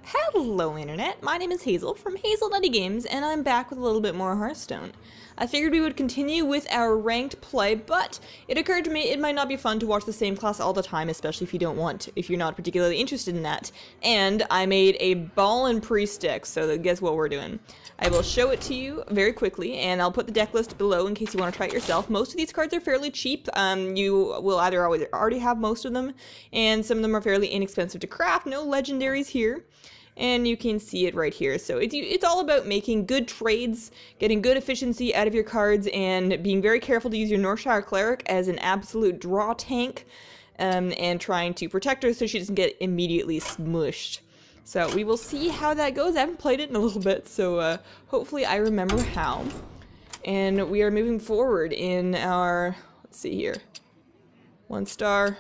Hello Internet, my name is Hazel from Hazel Nutty Games, and I'm back with a little bit more Hearthstone. I figured we would continue with our ranked play, but it occurred to me it might not be fun to watch the same class all the time, especially if you're not particularly interested in that. And I made a ball and priest deck, so guess what we're doing. I will show it to you very quickly, and I'll put the deck list below in case you want to try it yourself. Most of these cards are fairly cheap. You will either already have most of them, and some of them are fairly inexpensive to craft. No legendaries here. And you can see it right here. So it's all about making good trades, getting good efficiency out of your cards, and being very careful to use your Northshire Cleric as an absolute draw tank, and trying to protect her so she doesn't get immediately smushed. So we will see how that goes. I haven't played it in a little bit, so hopefully I remember how. And we are moving forward in our, let's see here, 1 star.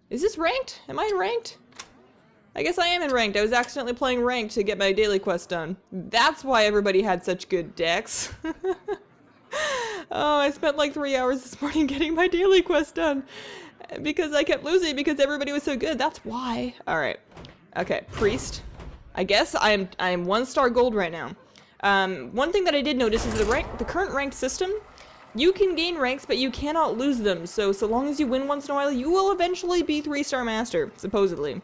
Is this ranked? Am I ranked? I guess I am in ranked. I was accidentally playing ranked to get my daily quest done. That's why everybody had such good decks. Oh, I spent like 3 hours this morning getting my daily quest done. Because I kept losing because everybody was so good. That's why. Alright. Okay, priest. I guess I am 1 star gold right now. One thing that I did notice is the current ranked system, you can gain ranks, but you cannot lose them. So long as you win once in a while, you will eventually be 3-star master, supposedly.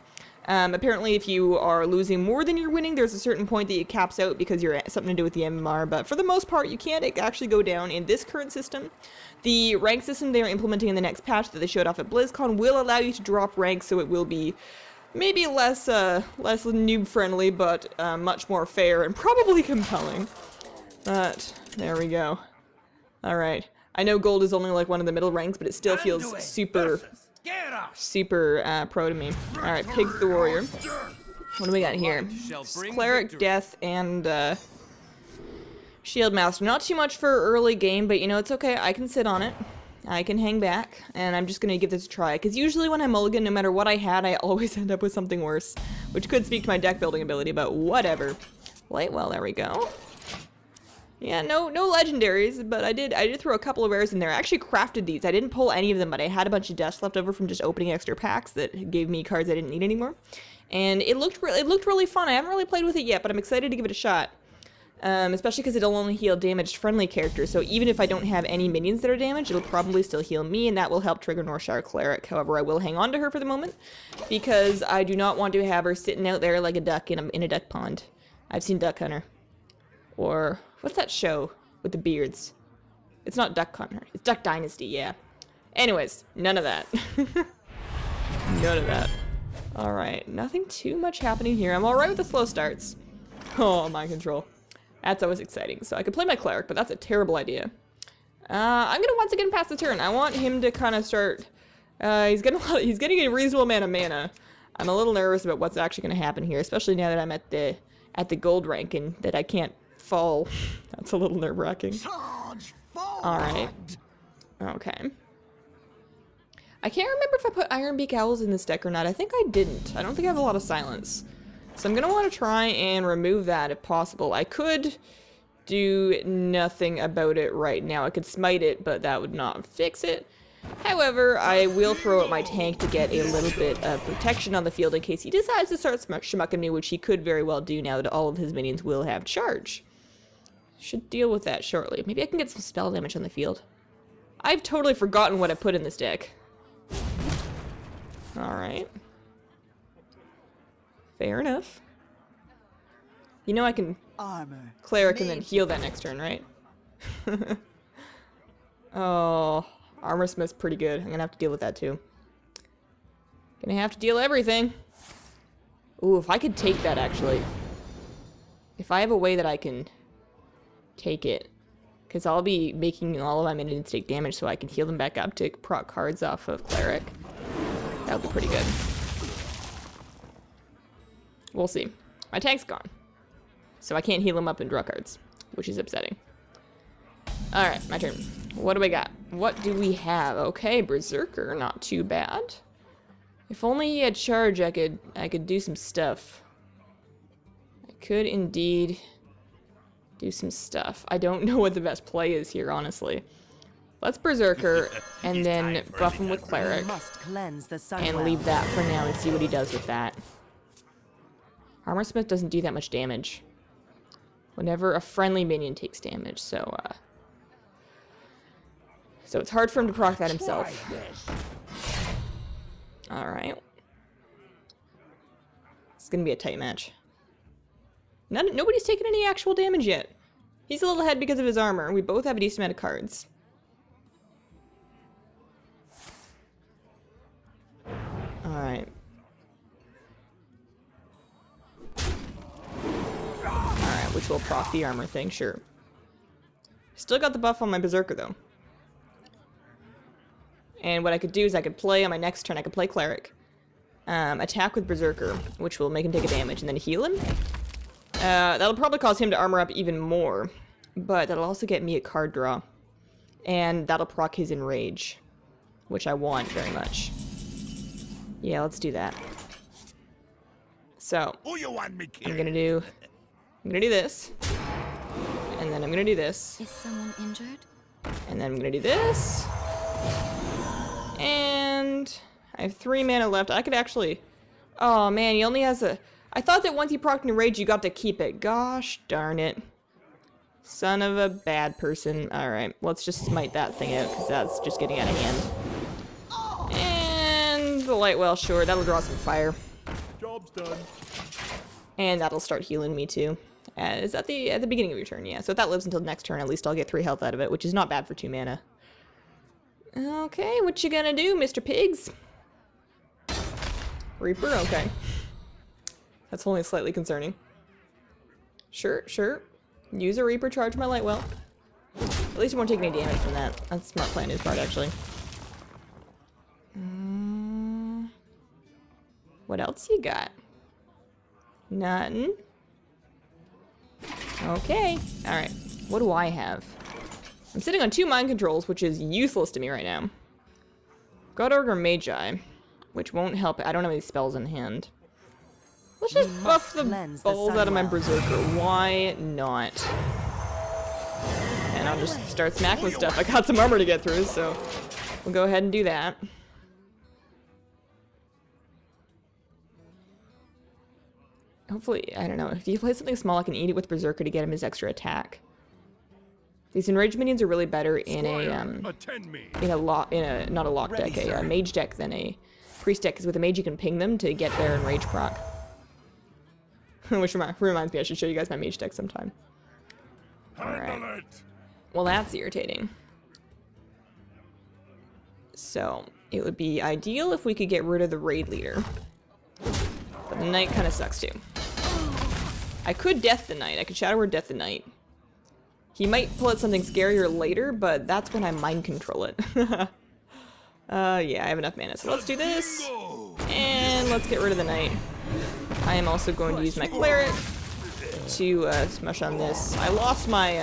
Apparently if you are losing more than you're winning, there's a certain point that it caps out because you're something to do with the MMR, but for the most part, you can't actually go down in this current system. The rank system they are implementing in the next patch that they showed off at BlizzCon will allow you to drop ranks, so it will be maybe less noob friendly, but much more fair and probably compelling. But there we go. Alright. I know gold is only like one of the middle ranks, but it still feels super pro to me. Alright, Pig's the Warrior. What do we got here? Cleric, Death, and Shieldmasta. Not too much for early game, but you know, it's okay. I can sit on it. I can hang back, and I'm just gonna give this a try. Because usually when I mulligan, no matter what I had, I always end up with something worse. Which could speak to my deck building ability, but whatever. Lightwell, there we go. Yeah, no legendaries, but I did throw a couple of rares in there. I actually crafted these. I didn't pull any of them, but I had a bunch of dust left over from just opening extra packs that gave me cards I didn't need anymore. And it looked really fun. I haven't really played with it yet, but I'm excited to give it a shot. Especially because it'll only heal damaged friendly characters, so even if I don't have any minions that are damaged, it'll probably still heal me, and that will help trigger Northshire Cleric. However, I will hang on to her for the moment, because I do not want to have her sitting out there like a duck in a duck pond. I've seen Duck Hunter. Or what's that show with the beards? It's not Duck Hunter. It's Duck Dynasty, yeah. Anyways, none of that. None of that. Alright, nothing too much happening here. I'm alright with the slow starts. Oh, mind control. That's always exciting. So I could play my Cleric, but that's a terrible idea. I'm gonna once again pass the turn. I want him to kind of start... he's getting a reasonable amount of mana. I'm a little nervous about what's actually gonna happen here, especially now that I'm at the gold rank and that I can't fall. That's a little nerve-wracking. Alright. Okay. I can't remember if I put Ironbeak Owls in this deck or not. I think I didn't. I don't think I have a lot of silence. So I'm going to want to try and remove that if possible. I could do nothing about it right now. I could smite it, but that would not fix it. However, I will throw out my tank to get a little bit of protection on the field in case he decides to start shmucking me, which he could very well do now that all of his minions will have charge. Should deal with that shortly. Maybe I can get some spell damage on the field. I've totally forgotten what I put in this deck. Alright. Fair enough. You know I can Cleric and then heal that next turn, right? Oh, Armor Smith's pretty good. I'm gonna have to deal with that too. Gonna have to deal everything. Ooh, if I could take that actually. If I have a way that I can take it. Because I'll be making all of my minions take damage so I can heal them back up to proc cards off of Cleric. That would be pretty good. We'll see. My tank's gone. So I can't heal him up and draw cards, which is upsetting. Alright, my turn. What do we got? What do we have? Okay, Berserker, not too bad. If only he had charge, I could do some stuff. I could indeed do some stuff. I don't know what the best play is here, honestly. Let's Berserker and then buff him with Cleric and leave that for now and see what he does with that. Armorsmith doesn't do that much damage. Whenever a friendly minion takes damage, so it's hard for him to proc that himself. Alright. It's gonna be a tight match. Nobody's taken any actual damage yet. He's a little ahead because of his armor. We both have a decent amount of cards. Alright. Alright, which will proc the armor thing, sure. Still got the buff on my Berserker, though. And what I could do is I could play on my next turn, I could play Cleric. Attack with Berserker, which will make him take a damage, and then heal him. That'll probably cause him to armor up even more, but that'll also get me a card draw. And that'll proc his Enrage, which I want very much. Yeah, let's do that. So, I'm gonna do this. And then I'm gonna do this. Is someone injured? And then I'm gonna do this. And I have 3 mana left. I could actually... Oh man, he only has a... I thought that once you procced an Enrage, you got to keep it. Gosh darn it. Son of a bad person. Alright, let's just smite that thing out, because that's just getting out of hand. And the Lightwell, sure, that'll draw some fire. Job's done. And that'll start healing me too. Is at the beginning of your turn, yeah. So if that lives until the next turn, at least I'll get 3 health out of it, which is not bad for 2 mana. Okay, what you gonna do, Mr. Pigs? Reaper? Okay. That's only slightly concerning. Sure, sure. Use a Reaper, charge my Lightwell. At least it won't take any damage from that. That's a smart play on his part, actually. What else you got? Nothing. Okay. Alright. What do I have? I'm sitting on 2 mind controls, which is useless to me right now. Got Ogre Magi, which won't help. I don't have any spells in hand. Let's just buff the balls out of my Berserker. Why not? And I'll just start smacking with stuff. I got some armor to get through, so we'll go ahead and do that. Hopefully, I don't know, if you play something small, I can eat it with Berserker to get him his extra attack. These enraged minions are really better in not a lock deck, a mage deck than a priest deck, because with a mage you can ping them to get their enrage proc. Which reminds me, I should show you guys my mage deck sometime. Alright. Well, that's irritating. So, it would be ideal if we could get rid of the raid leader. But the knight kind of sucks too. I could death the knight. I could Shadow Word death the knight. He might pull out something scarier later, but that's when I mind control it. Yeah, I have enough mana. So let's do this. And let's get rid of the knight. I am also going to use my cleric to smush on this. I lost my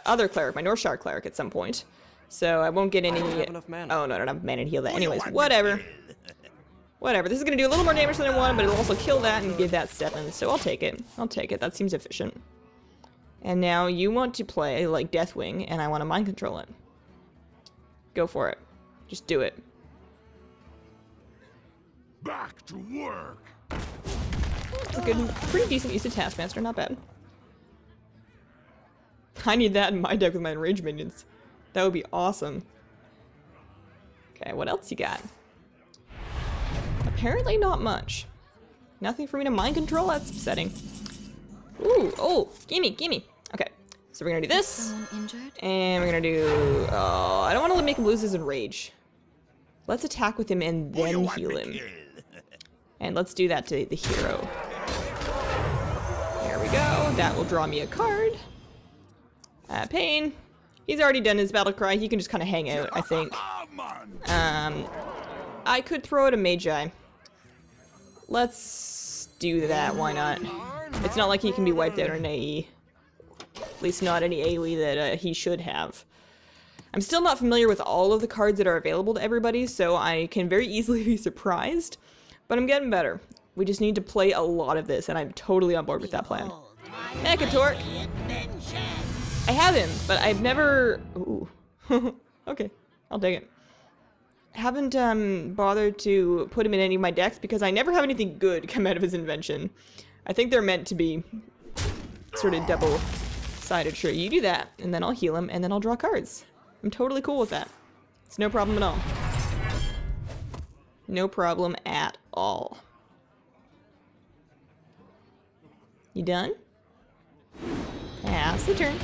other cleric, my Northshire Cleric at some point. So I won't get any... Oh no, I don't have mana to heal that. Anyways, whatever. Whatever. This is going to do a little more damage than I wanted, but it'll also kill that and give that 7. So I'll take it. I'll take it. That seems efficient. And now you want to play like Deathwing, and I want to mind control it. Go for it. Just do it. Back to work. It's a good, pretty decent use of Taskmaster. Not bad. I need that in my deck with my enraged minions. That would be awesome. Okay, what else you got? Apparently not much. Nothing for me to mind control? That's upsetting. Ooh, oh, gimme, gimme. Okay, so we're gonna do this. And we're gonna do... Oh, I don't want to make him lose his enrage. Let's attack with him and then heal him. And let's do that to the hero. There we go. That will draw me a card. Pain. He's already done his battle cry. He can just kind of hang out, I think. I could throw out a Magi. Let's do that. Why not? It's not like he can be wiped out on an AE. At least not any AoE that he should have. I'm still not familiar with all of the cards that are available to everybody, so I can very easily be surprised. But I'm getting better. We just need to play a lot of this, and I'm totally on board with that plan. Mechatork! I have him, but I've never... Ooh. Okay, I'll take it. haven't bothered to put him in any of my decks because I never have anything good come out of his invention. I think they're meant to be sort of double-sided. Sure, you do that, and then I'll heal him, and then I'll draw cards. I'm totally cool with that. It's no problem at all. No problem at all. You done? Pass the turn.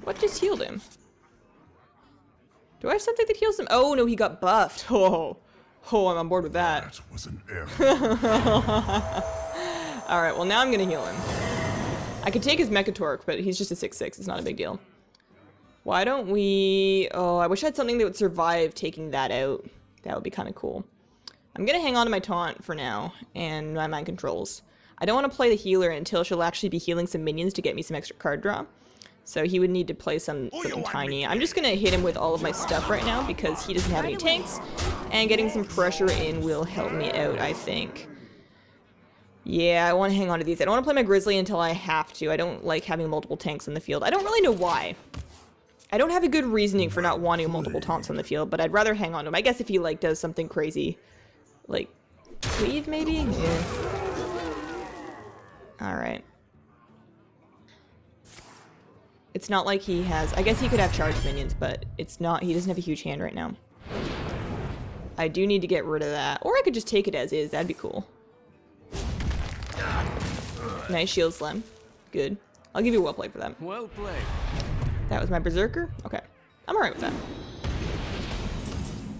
What just healed him? Do I have something that heals him? Oh, no, he got buffed. Oh, I'm on board with that. That was an error. Alright, well, now I'm going to heal him. I could take his Mechatorque, but he's just a 6/6. It's not a big deal. Why don't we... Oh, I wish I had something that would survive taking that out. That would be kind of cool. I'm going to hang on to my taunt for now and my mind controls. I don't want to play the healer until she'll actually be healing some minions to get me some extra card draw. So he would need to play something tiny. I'm just going to hit him with all of my stuff right now because he doesn't have any tanks. And getting some pressure in will help me out, I think. Yeah, I want to hang on to these. I don't want to play my Grizzly until I have to. I don't like having multiple tanks in the field. I don't really know why. I don't have a good reasoning for not wanting multiple taunts on the field, but I'd rather hang on to him. I guess if he, like, does something crazy, like, leave, maybe? Yeah. Alright. It's not like he has... I guess he could have charged minions, but it's not... He doesn't have a huge hand right now. I do need to get rid of that. Or I could just take it as is. That'd be cool. Nice shield slam. Good. I'll give you a well played for that. Well played. That was my Berserker? Okay. I'm alright with that.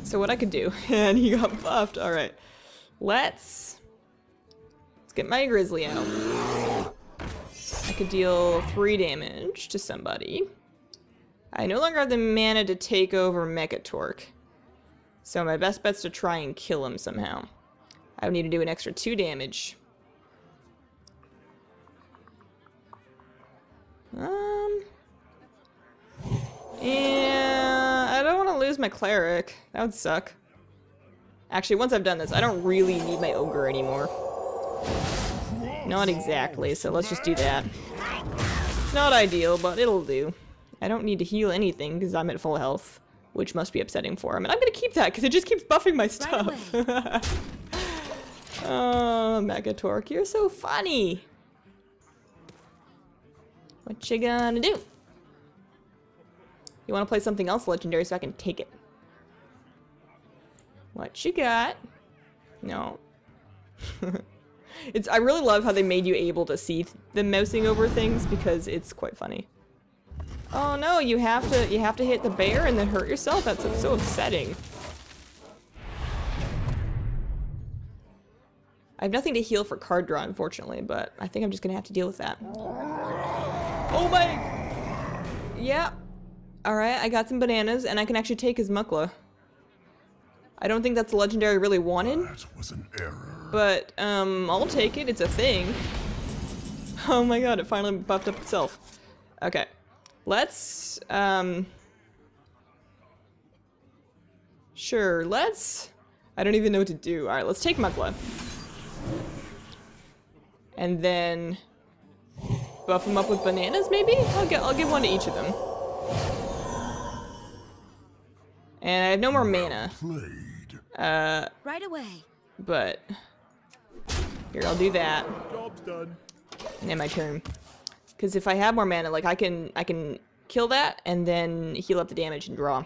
So what I could do... And he got buffed. Alright. Let's get my Grizzly out. I could deal 3 damage to somebody. I no longer have the mana to take over Mechatorque. So my best bet's to try and kill him somehow. I would need to do an extra 2 damage. Yeah, I don't want to lose my Cleric. That would suck. Actually, once I've done this, I don't really need my Ogre anymore. Not exactly, so let's just do that. It's not ideal, but it'll do. I don't need to heal anything because I'm at full health, which must be upsetting for him. And I'm going to keep that because it just keeps buffing my stuff. Oh, Mechatorque, you're so funny. What you gonna do? You want to play something else legendary so I can take it? What you got? No. I really love how they made you able to see them mousing over things because it's quite funny. Oh no, you have to hit the bear and then hurt yourself? That's so upsetting. I have nothing to heal for card draw, unfortunately, but I think I'm just gonna have to deal with that. Oh my! Yeah. Alright, I got some bananas, and I can actually take his Mukla. I don't think that's the legendary I really wanted. That was an error. But, I'll take it. It's a thing. Oh my god, it finally buffed up itself. Okay. Let's, Sure, let's... I don't even know what to do. Alright, let's take Mukla. And then... buff him up with bananas, maybe? I'll give one to each of them. And I have no more mana. Right away. But... Here, I'll do that. Job's done. And end my turn. Because if I have more mana, like, I can kill that and then heal up the damage and draw.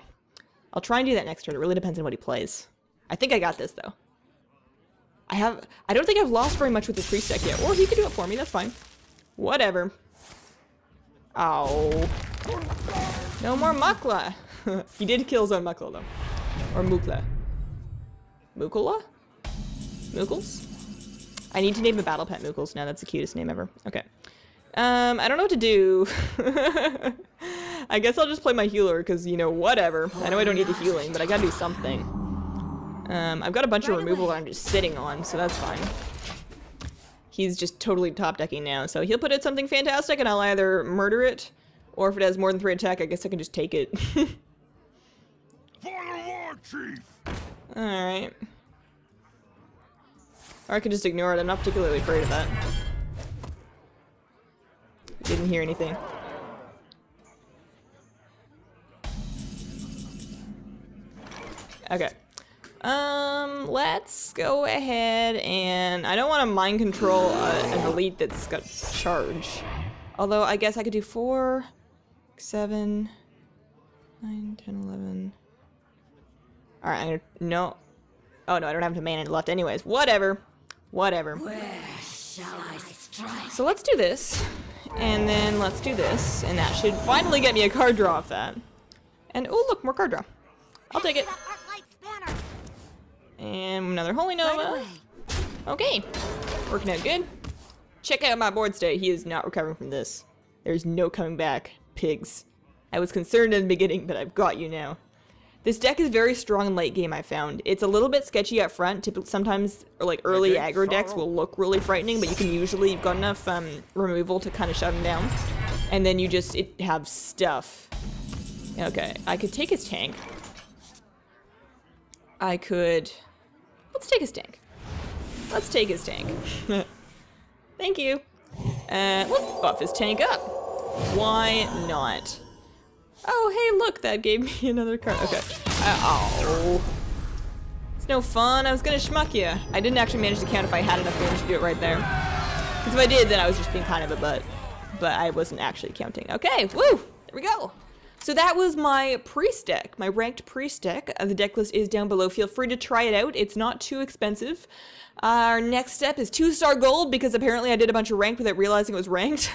I'll try and do that next turn. It really depends on what he plays. I think I got this, though. I don't think I've lost very much with the priest deck yet. Or he could do it for me, that's fine. Whatever. Ow. No more Mukla. He did kill his own Mukla, though. Or Mukla. Mukula? Mookles? I need to name a battle pet Mookles now. That's the cutest name ever. Okay. I don't know what to do. I guess I'll just play my healer, because, you know, whatever. I know I don't need the healing, but I gotta do something. I've got a bunch of removal that I'm just sitting on, so that's fine. He's just totally top decking now, so he'll put out something fantastic, and I'll either murder it, or if it has more than 3 attack, I guess I can just take it. For the war chief. Alright. Or I can just ignore it. I'm not particularly afraid of that. Didn't hear anything. Okay. Let's go ahead and I don't want to mind control an elite that's got charge. Although I guess I could do 4, 7, 9, 10, 11. Alright, no. Oh no, I don't have to mana left anyways. Whatever. Whatever. Where shall I strike? So let's do this. And then let's do this. And that should finally get me a card draw off that. And oh look, more card draw. I'll take it. And another Holy Nova. Okay. Working out good. Check out my board state. He is not recovering from this. There's no coming back. Pigs. I was concerned in the beginning, but I've got you now. This deck is very strong in late game, I found. It's a little bit sketchy up front. Sometimes, or like early aggro decks will look really frightening, but you can usually, you've got enough removal to kind of shut them down. And then you just have stuff. Okay, I could take his tank. I could... Let's take his tank. Let's take his tank. Thank you. Let's buff his tank up. Why not? Oh, hey, look, that gave me another card. Okay. Oh. It's no fun. I was gonna schmuck you. I didn't actually manage to count if I had enough range to do it right there. Because if I did, then I was just being kind of a butt. But I wasn't actually counting. Okay, woo! There we go. So that was my priest deck, my ranked priest deck. The deck list is down below. Feel free to try it out. It's not too expensive. Our next step is 2-star gold, because apparently I did a bunch of ranked without realizing it was ranked.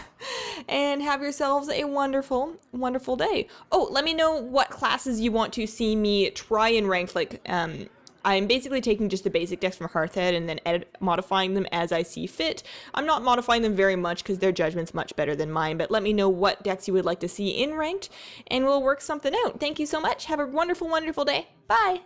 And have yourselves a wonderful, wonderful day. Oh, let me know what classes you want to see me try in ranked. Like, I'm basically taking just the basic decks from Hearthhead and then modifying them as I see fit. I'm not modifying them very much because their judgment's much better than mine, but let me know what decks you would like to see in ranked, and we'll work something out. Thank you so much. Have a wonderful, wonderful day. Bye!